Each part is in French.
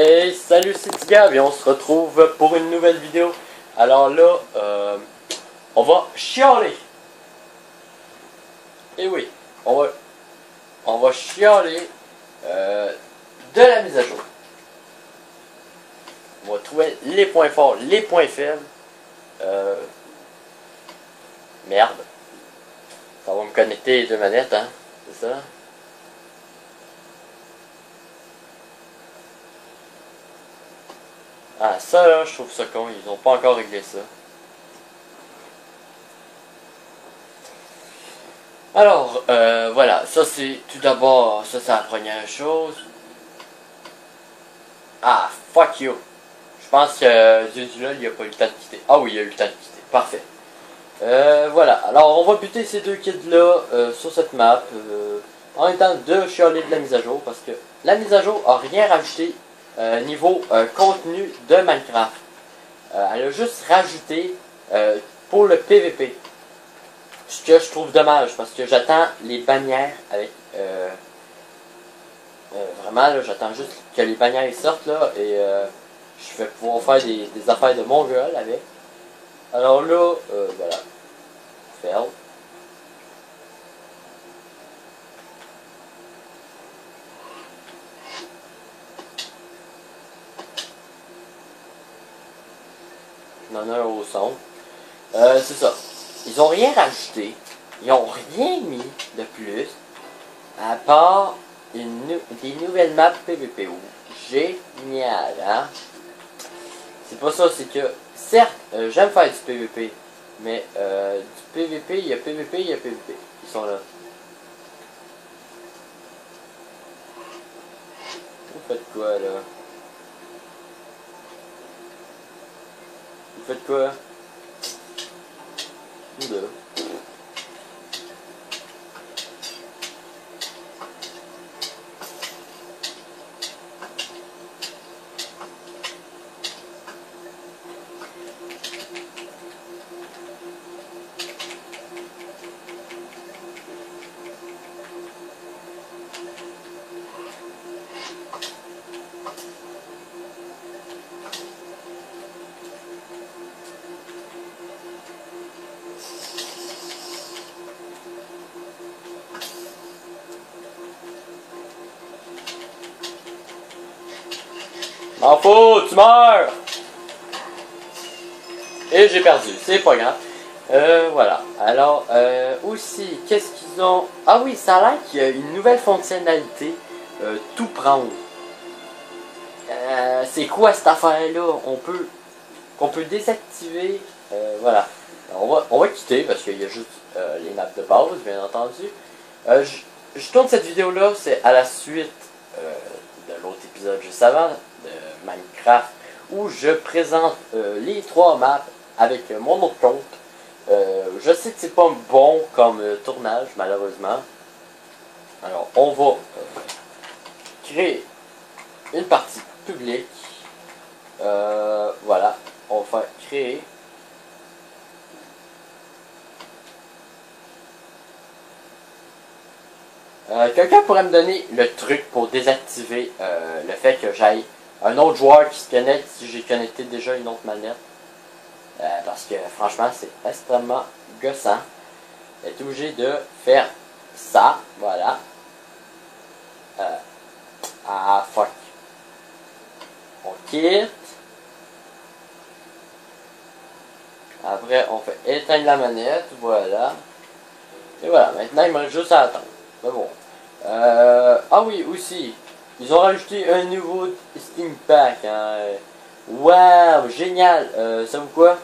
Hey, salut, c'est Tigab et on se retrouve pour une nouvelle vidéo. Alors là, on va chialer. Et oui, on va chialer de la mise à jour. On va trouver les points forts, les points faibles. Merde. Ça va me connecter les deux manettes, hein, c'est ça? Ah, ça là, je trouve ça con, ils ont pas encore réglé ça. Alors, voilà, ça c'est tout d'abord, ça c'est la première chose. Ah, fuck you. Je pense que là, il a pas eu le temps de quitter. Ah oui, il a eu le temps de quitter, parfait. Voilà, alors on va buter ces deux kids là sur cette map en étant de chialer de la mise à jour parce que la mise à jour a rien rajouté niveau contenu de Minecraft. Elle a juste rajouté pour le PVP. Ce que je trouve dommage parce que j'attends les bannières avec vraiment là, j'attends juste que les bannières sortent là et je vais pouvoir faire des affaires de mongol avec. Alors là, voilà. Fail. J'en ai un au son. C'est ça. Ils ont rien rajouté. Ils ont rien mis de plus. À part des nouvelles maps PVP. Génial, hein? C'est pas ça, c'est que, certes, j'aime faire du PVP. Mais du PVP, il y a PVP, il y a PVP. Ils sont là. Vous faites quoi là? Vous faites quoi? Vous là. M'en fous, tu meurs! Et j'ai perdu, c'est pas grave. Voilà. Alors, aussi, qu'est-ce qu'ils ont... Ah oui, ça a l'air qu'il y a une nouvelle fonctionnalité. Tout prendre. C'est quoi cette affaire-là? On peut désactiver... voilà. Alors, on va quitter parce qu'il y a juste les maps de base, bien entendu. Je tourne cette vidéo-là, c'est à la suite de l'autre épisode juste avant, de Minecraft, où je présente les trois maps avec mon autre compte. Je sais que c'est pas bon comme tournage, malheureusement. Alors, on va créer une partie publique. Voilà, on va faire créer. Quelqu'un pourrait me donner le truc pour désactiver le fait que j'aille un autre joueur qui se connecte si j'ai connecté déjà une autre manette. Parce que franchement c'est extrêmement gossant d'être obligé de faire ça. Voilà. Ah fuck. On quitte. Après on fait éteindre la manette. Voilà. Et voilà, maintenant il me reste juste à attendre. Mais bon. Ah oui, aussi. Ils ont rajouté un nouveau Steam Pack. Hein. Wow, génial. Ça vous quoi?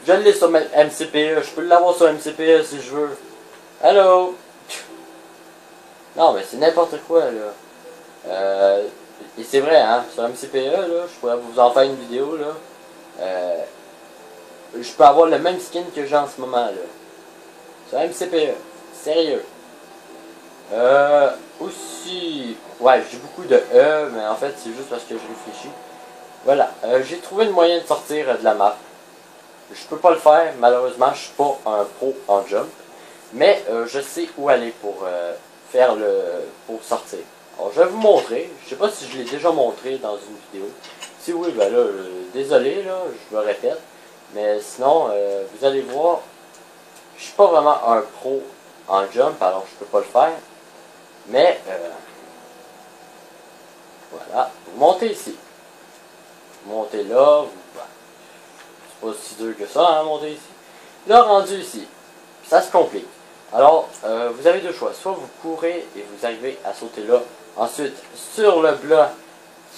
Je l'ai sur MCPE. Je peux l'avoir sur MCPE si je veux. Allô? Non, mais c'est n'importe quoi, là. Et c'est vrai, hein. Sur MCPE, là, je pourrais vous en faire une vidéo, là. Je peux avoir le même skin que j'ai en ce moment, là. Sur MCPE. Sérieux. Aussi, ouais, j'ai beaucoup de mais en fait, c'est juste parce que je réfléchis. Voilà, j'ai trouvé le moyen de sortir de la map. Je peux pas le faire, malheureusement, je suis pas un pro en jump. Mais je sais où aller pour pour sortir. Alors, je vais vous montrer. Je sais pas si je l'ai déjà montré dans une vidéo. Si oui, ben là, désolé, là, je me répète. Mais sinon, vous allez voir, je suis pas vraiment un pro en jump, alors je peux pas le faire. Mais, voilà, vous montez ici. Vous montez là, c'est pas si dur que ça, hein, monter ici. Là, rendu ici, ça se complique. Alors, vous avez deux choix. Soit vous courez et vous arrivez à sauter là. Ensuite, sur le bloc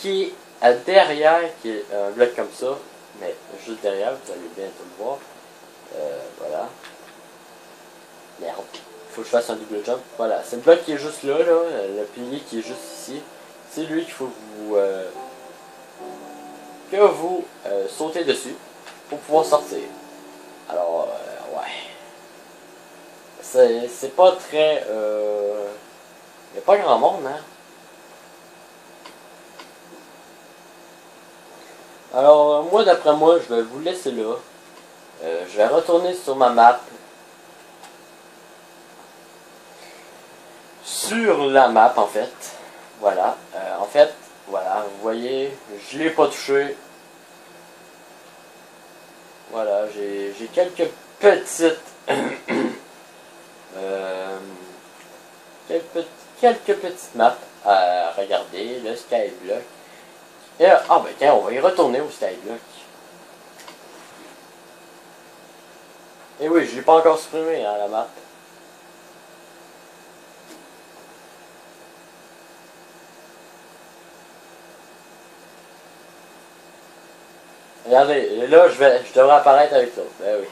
qui est derrière, qui est un bloc comme ça, mais juste derrière, vous allez bientôt le voir. Voilà. Merde. Il faut que je fasse un double jump. Voilà. C'est le bloc qui est juste là, le pilier qui est juste ici. C'est lui qu'il faut que vous sautez dessus pour pouvoir sortir. Alors, ouais. C'est pas très... il n'y a pas grand monde, hein. Alors, moi, d'après moi, je vais vous laisser là. Je vais retourner sur ma map. Sur la map, en fait. Voilà. En fait, voilà, vous voyez, je l'ai pas touché. Voilà, j'ai quelques petites... quelques petites maps à regarder. Le Skyblock. Et, ah ben tiens, on va y retourner au Skyblock. Et oui, je l'ai pas encore supprimé, hein, la map. Regardez, là, je devrais apparaître avec l'autre. Ben oui.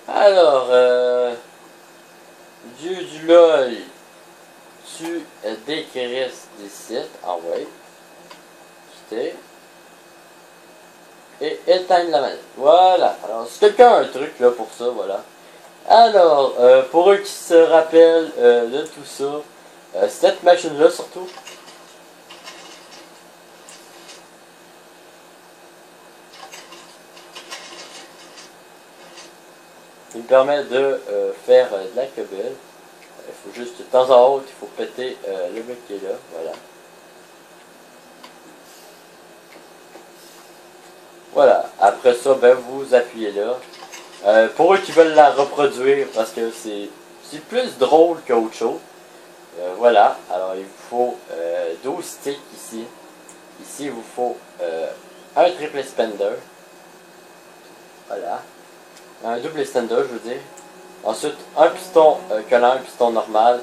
Alors, Dieu du LOL, tu décrisses des sites. Envoyer. Quitter. Et éteindre la manette. Voilà. Alors, si quelqu'un a un truc là pour ça, voilà. Alors, pour eux qui se rappellent de tout ça, cette machine-là surtout. Il me permet de faire de la cobble. Il faut juste de temps en temps, il faut péter le bloc qui est là. Voilà. Voilà. Après ça, ben, vous appuyez là. Pour eux qui veulent la reproduire, parce que c'est plus drôle qu'autre chose. Voilà. Alors, il vous faut 12 sticks ici. Ici, il vous faut un triple spender. Voilà. Un double extender, je veux dire. Ensuite, un piston collant, un piston normal.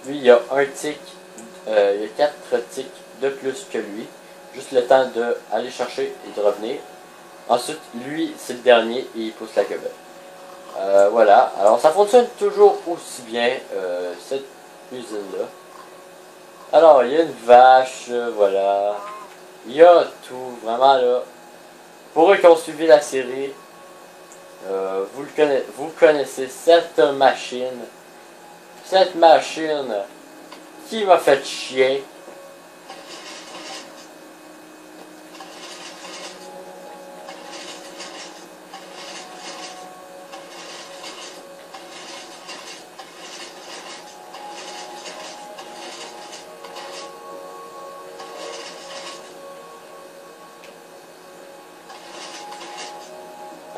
Lui, il y a un tick. Il y a 4 ticks de plus que lui. Juste le temps d'aller chercher et de revenir. Ensuite, lui, c'est le dernier et il pousse la cobble. Voilà. Alors, ça fonctionne toujours aussi bien, cette usine-là. Alors, il y a une vache, voilà. Il y a tout, vraiment, là. Pour eux qui ont suivi la série, vous connaissez cette machine qui m'a fait chier.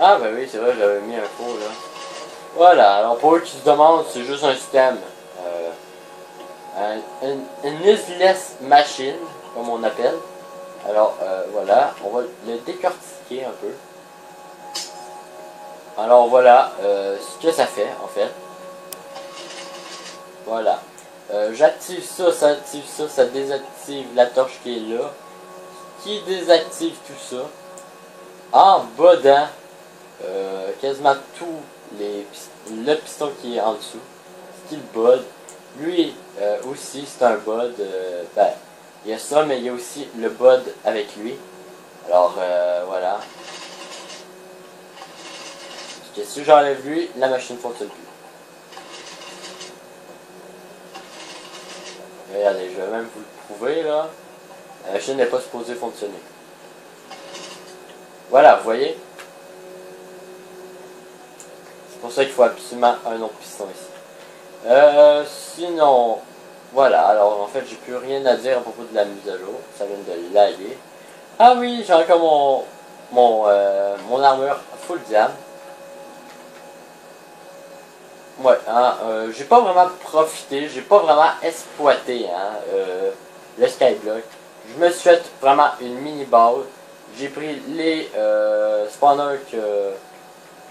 Ah ben oui, c'est vrai, j'avais mis un faux là. Voilà, alors pour eux qui se demandent, c'est juste un système. Une useless machine, comme on appelle. Alors voilà, on va le décortiquer un peu. Alors voilà ce que ça fait en fait. Voilà. J'active ça, ça active ça, ça désactive la torche qui est là. Qui désactive tout ça. En bodant quasiment tout le piston qui est en dessous. Ce qui le bode. Lui aussi c'est un bod. Ben, il y a ça, mais il y a aussi le bod avec lui. Alors voilà. Parce que si j'enlève lui, la machine ne fonctionne plus. Regardez, je vais même vous le prouver là. La machine n'est pas supposée fonctionner. Voilà, vous voyez. C'est pour ça qu'il faut absolument un autre piston ici. Sinon, voilà, alors en fait j'ai plus rien à dire à propos de la mise à jour, ça vient de laguer. Ah oui, j'ai encore mon armure full diam. Ouais, hein, j'ai pas vraiment profité, j'ai pas vraiment exploité hein, le skyblock. Je me suis fait vraiment une mini base. J'ai pris les spawners que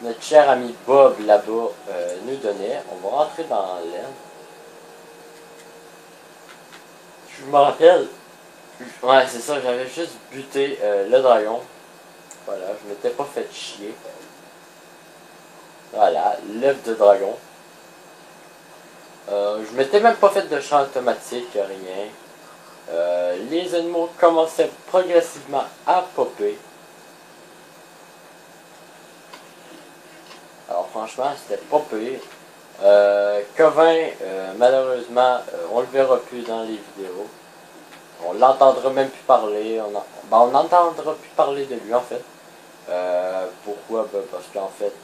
notre cher ami Bob là-bas nous donnait. On va rentrer dans l'aine. Je me rappelle, ouais c'est ça, j'avais juste buté le dragon. Voilà, je m'étais pas fait chier. Voilà, l'œuf de dragon. Je m'étais même pas fait de champ automatique, rien. Les animaux commençaient progressivement à popper. Alors franchement, c'était pas pire. Covin, malheureusement, on le verra plus dans les vidéos. On l'entendra même plus parler. On n'entendra plus parler de lui en fait. Pourquoi? Ben, parce qu'en fait,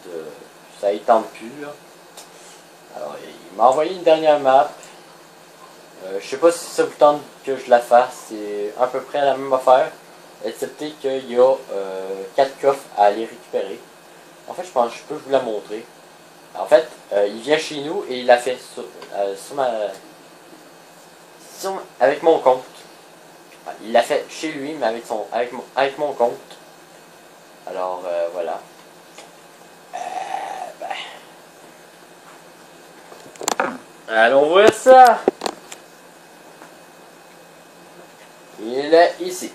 ça y tente plus. Là. Alors, il m'a envoyé une dernière map. Je sais pas si ça vous tente que je la fasse. C'est à peu près la même affaire. Excepté qu'il y a 4 coffres à aller récupérer. En fait, je pense que je peux vous la montrer. En fait, il vient chez nous et il l'a fait avec mon compte. Il l'a fait chez lui, mais avec mon compte. Alors, voilà. Allons voir ça. Il est ici.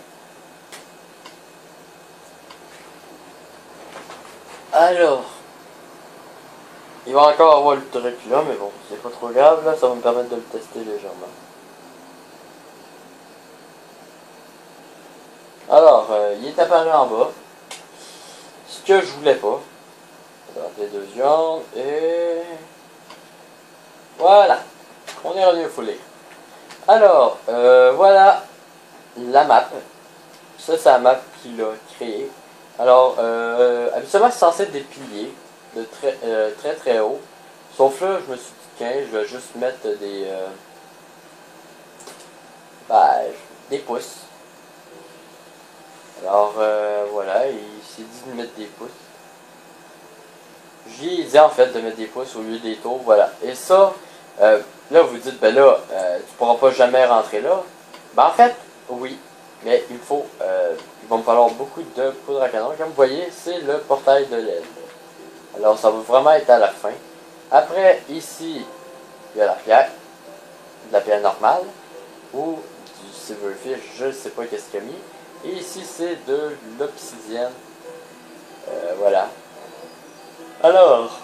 Alors, il va encore avoir le truc là, mais bon, c'est pas trop grave, là, ça va me permettre de le tester légèrement. Alors, il est apparu en bas, ce que je voulais pas. Alors, les deux viandes, et... Voilà, on est revenu au foulé. Alors, voilà la map. Ça, c'est la map qu'il a créée. Alors, habituellement, c'est censé être des piliers de très très haut. Sauf là, je me suis dit, tiens, je vais juste mettre des pouces. Alors, voilà, il s'est dit de mettre des pouces. J'ai dit en fait de mettre des pouces au lieu des tours, voilà. Et ça, là, vous dites, ben là, tu pourras pas jamais rentrer là. Ben en fait, oui. Mais il va me falloir beaucoup de poudre à canon. Comme vous voyez, c'est le portail de l'aile. Alors, ça va vraiment être à la fin. Après, ici, il y a la pierre. De la pierre normale. Ou du silverfish, je ne sais pas qu'est-ce qu'il a mis. Et ici, c'est de l'obsidienne. Voilà. Alors,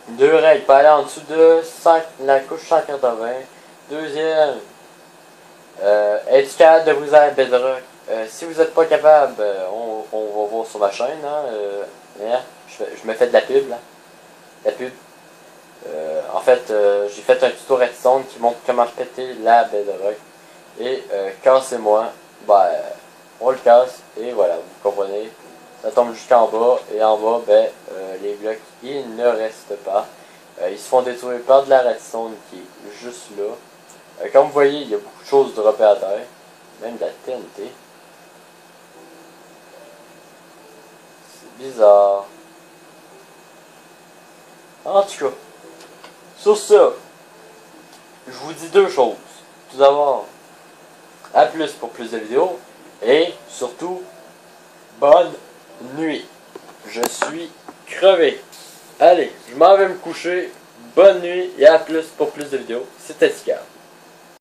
2 règles. Pas aller en dessous de la couche 180. Deuxième. Être capable de vous à Bedrock. Si vous n'êtes pas capable, on va voir sur ma chaîne. Hein, je me fais de la pub là. La pub. En fait, j'ai fait un tuto Redstone qui montre comment péter la Bedrock. Et cassez-moi. On le casse. Et voilà, vous comprenez. Ça tombe jusqu'en bas. Et en bas, les blocs, ils ne restent pas. Ils se font détruire par de la Redstone qui est juste là. Comme vous voyez, il y a beaucoup de choses droppées à terre. Même de la TNT. C'est bizarre. En tout cas, sur ça, je vous dis 2 choses. Tout d'abord, à plus pour plus de vidéos. Et surtout, bonne nuit. Je suis crevé. Allez, je m'en vais me coucher. Bonne nuit et à plus pour plus de vidéos. C'était Scar.